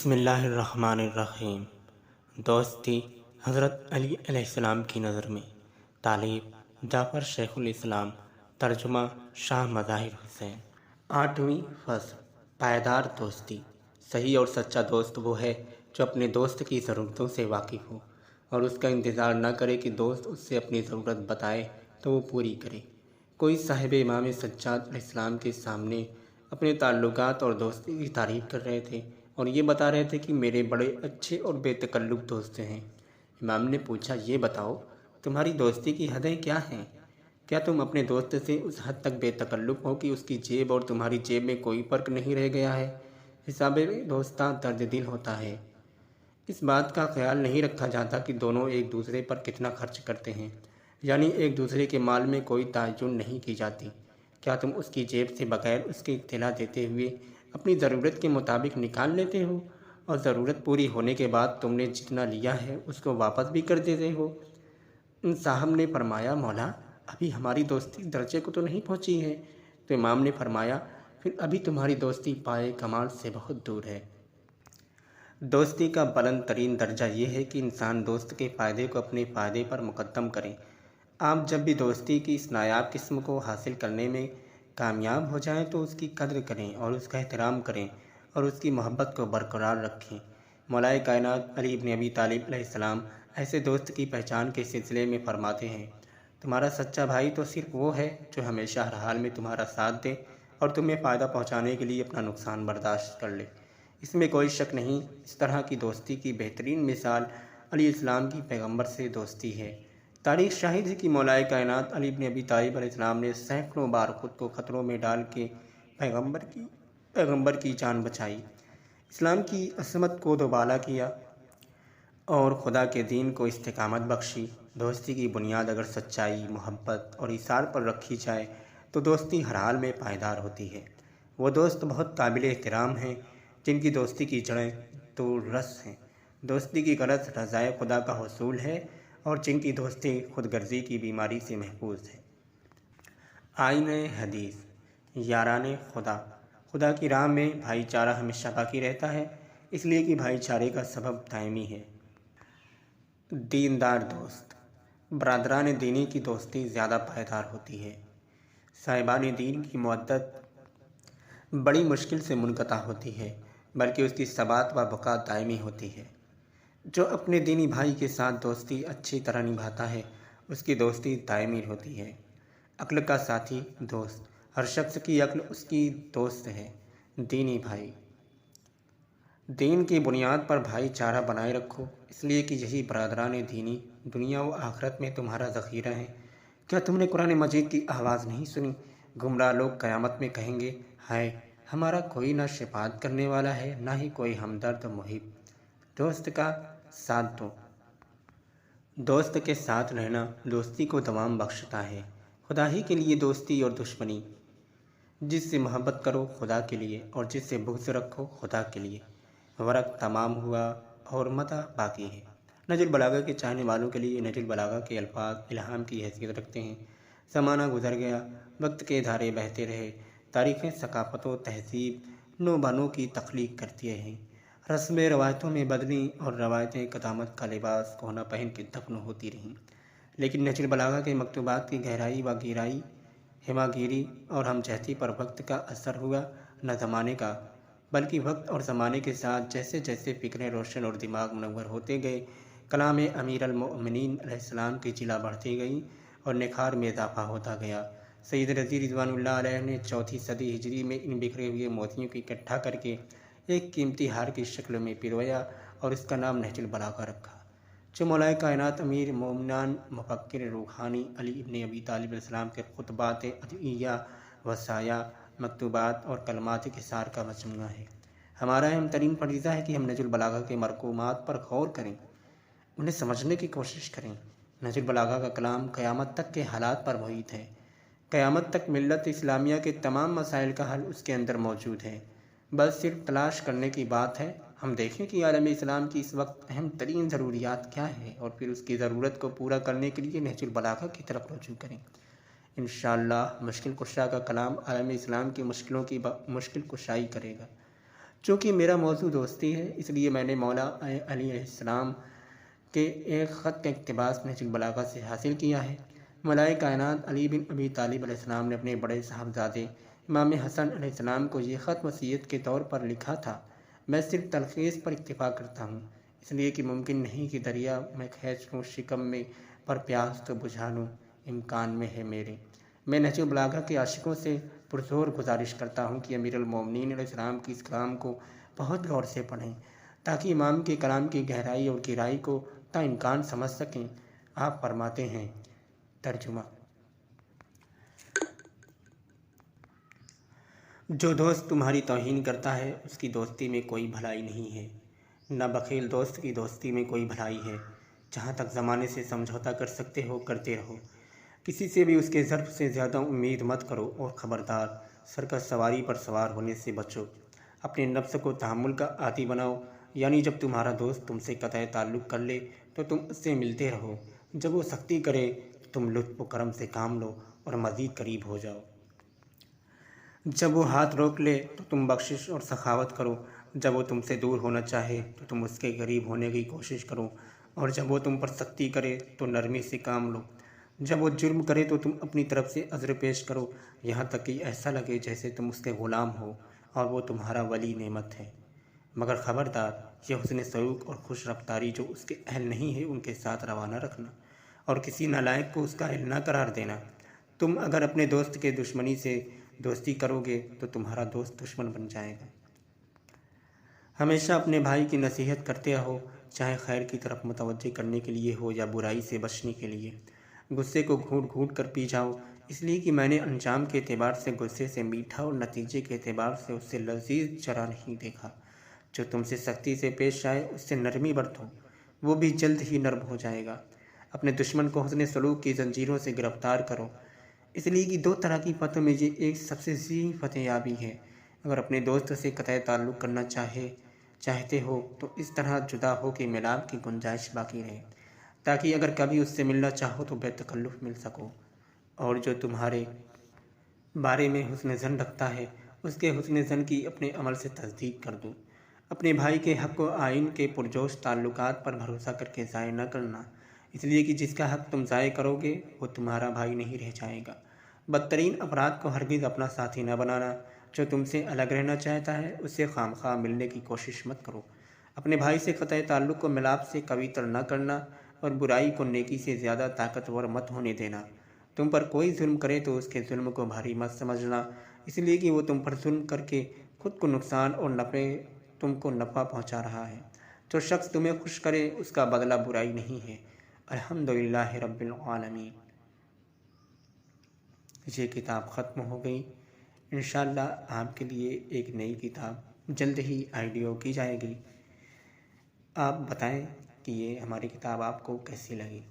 بسم اللہ الرحمن الرحیم۔ دوستی حضرت علی علیہ السلام کی نظر میں، تالیف جعفر شیخ الاسلام، ترجمہ شاہ مظاہر حسین۔ 8ویں فصل، پائیدار دوستی۔ صحیح اور سچا دوست وہ ہے جو اپنے دوست کی ضرورتوں سے واقف ہو اور اس کا انتظار نہ کرے کہ دوست اس سے اپنی ضرورت بتائے تو وہ پوری کرے۔ کوئی صاحب امام سجاد علیہ السلام کے سامنے اپنے تعلقات اور دوستی کی تعریف کر رہے تھے اور یہ بتا رہے تھے کہ میرے بڑے اچھے اور بے تکلف دوست ہیں۔ امام نے پوچھا، یہ بتاؤ تمہاری دوستی کی حدیں کیا ہیں؟ کیا تم اپنے دوست سے اس حد تک بے تکلف ہو کہ اس کی جیب اور تمہاری جیب میں کوئی فرق نہیں رہ گیا ہے؟ حساب دوستاں درد دل ہوتا ہے۔ اس بات کا خیال نہیں رکھا جاتا کہ دونوں ایک دوسرے پر کتنا خرچ کرتے ہیں، یعنی ایک دوسرے کے مال میں کوئی تعین نہیں کی جاتی۔ کیا تم اس کی جیب سے بغیر اس کی اطلاع دیتے ہوئے اپنی ضرورت کے مطابق نکال لیتے ہو اور ضرورت پوری ہونے کے بعد تم نے جتنا لیا ہے اس کو واپس بھی کر دیتے ہو؟ ان صاحب نے فرمایا، مولا ابھی ہماری دوستی درجے کو تو نہیں پہنچی ہے۔ تو امام نے فرمایا، پھر ابھی تمہاری دوستی پائے کمال سے بہت دور ہے۔ دوستی کا بلند ترین درجہ یہ ہے کہ انسان دوست کے فائدے کو اپنے فائدے پر مقدم کرے۔ آپ جب بھی دوستی کی اس نایاب قسم کو حاصل کرنے میں کامیاب ہو جائیں تو اس کی قدر کریں اور اس کا احترام کریں اور اس کی محبت کو برقرار رکھیں۔ مولا کائنات علی ابن ابی طالب علیہ السلام ایسے دوست کی پہچان کے سلسلے میں فرماتے ہیں، تمہارا سچا بھائی تو صرف وہ ہے جو ہمیشہ ہر حال میں تمہارا ساتھ دے اور تمہیں فائدہ پہنچانے کے لیے اپنا نقصان برداشت کر لے۔ اس میں کوئی شک نہیں، اس طرح کی دوستی کی بہترین مثال علیہ السلام کی پیغمبر سے دوستی ہے۔ تاریخ شاہد ہے کہ مولا کائنات علی ابن ابی طالب علیہ السلام نے سینکڑوں بار خود کو خطروں میں ڈال کے پیغمبر کی جان بچائی، اسلام کی عصمت کو دوبالا کیا اور خدا کے دین کو استقامت بخشی۔ دوستی کی بنیاد اگر سچائی، محبت اور ایثار پر رکھی جائے تو دوستی ہر حال میں پائیدار ہوتی ہے۔ وہ دوست بہت قابل احترام ہیں جن کی دوستی کی جڑیں تو رس ہیں، دوستی کی غرض رضائے خدا کا حصول ہے، اور جن کی دوستی خود غرضی کی بیماری سے محفوظ ہے۔ آئینِ حدیث، یاران خدا۔ خدا کی راہ میں بھائی چارہ ہمیشہ باقی رہتا ہے، اس لیے کہ بھائی چارے کا سبب دائمی ہے۔ دیندار دوست، برادران دینی کی دوستی زیادہ پائیدار ہوتی ہے۔ صاحبان دین کی مودت بڑی مشکل سے منقطع ہوتی ہے، بلکہ اس کی ثبات و بقا دائمی ہوتی ہے۔ جو اپنے دینی بھائی کے ساتھ دوستی اچھی طرح نبھاتا ہے اس کی دوستی دائمی ہوتی ہے۔ عقل کا ساتھی دوست، ہر شخص کی عقل اس کی دوست ہے۔ دینی بھائی، دین کی بنیاد پر بھائی چارہ بنائے رکھو، اس لیے کہ یہی برادران دینی دنیا و آخرت میں تمہارا ذخیرہ ہے۔ کیا تم نے قرآن مجید کی آواز نہیں سنی؟ گمراہ لوگ قیامت میں کہیں گے، ہائے ہمارا کوئی نہ شفاعت کرنے والا ہے نہ ہی کوئی ہمدرد محب۔ دوست کا ساتھ دو۔ دوست کے ساتھ رہنا دوستی کو دوام بخشتا ہے۔ خدا ہی کے لیے دوستی اور دشمنی، جس سے محبت کرو خدا کے لیے اور جس سے بغض رکھو خدا کے لیے۔ ورق تمام ہوا اور مدح باقی ہے۔ نہج البلاغہ کے چاہنے والوں کے لیے نہج البلاغہ کے الفاظ الہام کی حیثیت رکھتے ہیں۔ زمانہ گزر گیا، وقت کے دھارے بہتے رہے، تاریخیں ثقافت و تہذیب نو بنو کی تخلیق کرتی ہیں، رسمیں روایتوں میں بدلیں اور روایتیں قدامت کا لباس کہنا پہن کے دفن ہوتی رہیں، لیکن نہج البلاغہ کے مکتوبات کی گہرائی و گیرائی، ہمہ گیری اور ہم جہتی پر وقت کا اثر ہوا، نہ زمانے کا، بلکہ وقت اور زمانے کے ساتھ جیسے جیسے فکریں روشن اور دماغ منور ہوتے گئے، کلام امیر المؤمنین علیہ السلام کی جلا بڑھتی گئی اور نکھار میں اضافہ ہوتا گیا۔ سید رضی رضوان اللہ علیہ نے 4 صدی ہجری میں ان بکھرے ہوئے موتیوں کو اکٹھا کر کے ایک قیمتی ہار کی شکل میں پرویا اور اس کا نام نہج البلاغہ رکھا، جو مولا کائنات امیر مومنان مفکر روحانی علی ابن ابی طالب علیہ السلام کے خطبات ادعیہ، وصایا، مکتوبات اور کلمات قصار کا مجموعہ ہے۔ ہمارا اہم ترین فریضہ ہے کہ ہم نہج البلاغہ کے مرقومات پر غور کریں، انہیں سمجھنے کی کوشش کریں۔ نہج البلاغہ کا کلام قیامت تک کے حالات پر محیط ہے۔ قیامت تک ملت اسلامیہ کے تمام مسائل کا حل اس کے اندر موجود ہے، بس صرف تلاش کرنے کی بات ہے۔ ہم دیکھیں کہ عالم اسلام کی اس وقت اہم ترین ضروریات کیا ہیں اور پھر اس کی ضرورت کو پورا کرنے کے لیے نہج البلاغہ کی طرف رجوع کریں۔ انشاءاللہ مشکل کشا کا کلام عالم اسلام کی مشکلوں کی مشکل کشائی کرے گا، چونکہ میرا موضوع دوستی ہے، اس لیے میں نے مولا علی علیہ السلام کے ایک خط کا اقتباس نہج البلاغہ سے حاصل کیا ہے۔ مولائے کائنات علی بن ابی طالب علیہ السلام نے اپنے بڑے صاحبزادے امام حسن علیہ السلام کو یہ خط وصیت کے طور پر لکھا تھا۔ میں صرف تلخیص پر اکتفا کرتا ہوں، اس لیے کہ ممکن نہیں کہ دریا میں کھینچ لوں، شکم میں پر پیاس تو بجھا لوں، امکان میں ہے میرے۔ میں نہج البلاغہ کے عاشقوں سے پرزور گزارش کرتا ہوں کہ امیر المومنین علیہ السلام کی اس کلام کو بہت غور سے پڑھیں تاکہ امام کے کلام کی گہرائی اور گہرائی کو تا امکان سمجھ سکیں۔ آپ فرماتے ہیں، ترجمہ: جو دوست تمہاری توہین کرتا ہے اس کی دوستی میں کوئی بھلائی نہیں ہے، نہ بخیل دوست کی دوستی میں کوئی بھلائی ہے۔ جہاں تک زمانے سے سمجھوتا کر سکتے ہو کرتے رہو، کسی سے بھی اس کے ظرف سے زیادہ امید مت کرو، اور خبردار، سرکش سواری پر سوار ہونے سے بچو۔ اپنے نفس کو تحمل کا عادی بناؤ، یعنی جب تمہارا دوست تم سے قطع تعلق کر لے تو تم اس سے ملتے رہو، جب وہ سختی کرے تو تم لطف و کرم سے کام لو اور مزید قریب ہو جاؤ۔ جب وہ ہاتھ روک لے تو تم بخشش اور سخاوت کرو، جب وہ تم سے دور ہونا چاہے تو تم اس کے قریب ہونے کی کوشش کرو، اور جب وہ تم پر سختی کرے تو نرمی سے کام لو۔ جب وہ جرم کرے تو تم اپنی طرف سے عذر پیش کرو، یہاں تک کہ ایسا لگے جیسے تم اس کے غلام ہو اور وہ تمہارا ولی نعمت ہے۔ مگر خبردار، یہ حسن سلوک اور خوش رفتاری جو اس کے اہل نہیں ہے ان کے ساتھ روانہ رکھنا، اور کسی نالائق کو اس کا اہل نہ قرار دینا۔ تم اگر اپنے دوست کے دشمنی سے دوستی کرو گے تو تمہارا دوست دشمن بن جائے گا۔ ہمیشہ اپنے بھائی کی نصیحت کرتے رہو، چاہے خیر کی طرف متوجہ کرنے کے لیے ہو یا برائی سے بچنے کے لیے۔ غصے کو گھونٹ گھونٹ کر پی جاؤ، اس لیے کہ میں نے انجام کے اعتبار سے غصے سے میٹھا اور نتیجے کے اعتبار سے اس سے لذیذ ذرا نہیں دیکھا۔ جو تم سے سختی سے پیش آئے اس سے نرمی برتو، وہ بھی جلد ہی نرم ہو جائے گا۔ اپنے دشمن کو حسن سلوک کی زنجیروں سے گرفتار کرو، اس لیے کہ 2 طرح کی فتح میں یہ ایک سب سے ذی فتح یابی ہے۔ اگر اپنے دوست سے قطع تعلق کرنا چاہتے ہو تو اس طرح جدا ہو کہ ملاپ کی گنجائش باقی رہے، تاکہ اگر کبھی اس سے ملنا چاہو تو بے تکلف مل سکو، اور جو تمہارے بارے میں حسن ظن رکھتا ہے اس کے حسن ظن کی اپنے عمل سے تصدیق کر دو۔ اپنے بھائی کے حق و آئین کے پرجوش تعلقات پر بھروسہ کر کے ضائع نہ کرنا، اس لیے کہ جس کا حق تم ضائع کرو گے وہ تمہارا بھائی نہیں رہ جائے گا۔ بدترین افراد کو ہرگز اپنا ساتھی نہ بنانا۔ جو تم سے الگ رہنا چاہتا ہے اس سے خواہ ملنے کی کوشش مت کرو۔ اپنے بھائی سے قطع تعلق کو ملاپ سے قوی تر نہ کرنا، اور برائی کو نیکی سے زیادہ طاقتور مت ہونے دینا۔ تم پر کوئی ظلم کرے تو اس کے ظلم کو بھاری مت سمجھنا، اس لیے کہ وہ تم پر ظلم کر کے خود کو نقصان اور تم کو نفع پہنچا رہا ہے۔ جو شخص تمہیں خوش کرے اس کا بدلہ برائی نہیں ہے۔ الحمدللہ رب العالمین۔ یہ کتاب ختم ہو گئی۔ انشاءاللہ آپ کے لیے ایک نئی کتاب جلد ہی آئیڈیو کی جائے گی۔ آپ بتائیں کہ یہ ہماری کتاب آپ کو کیسی لگی۔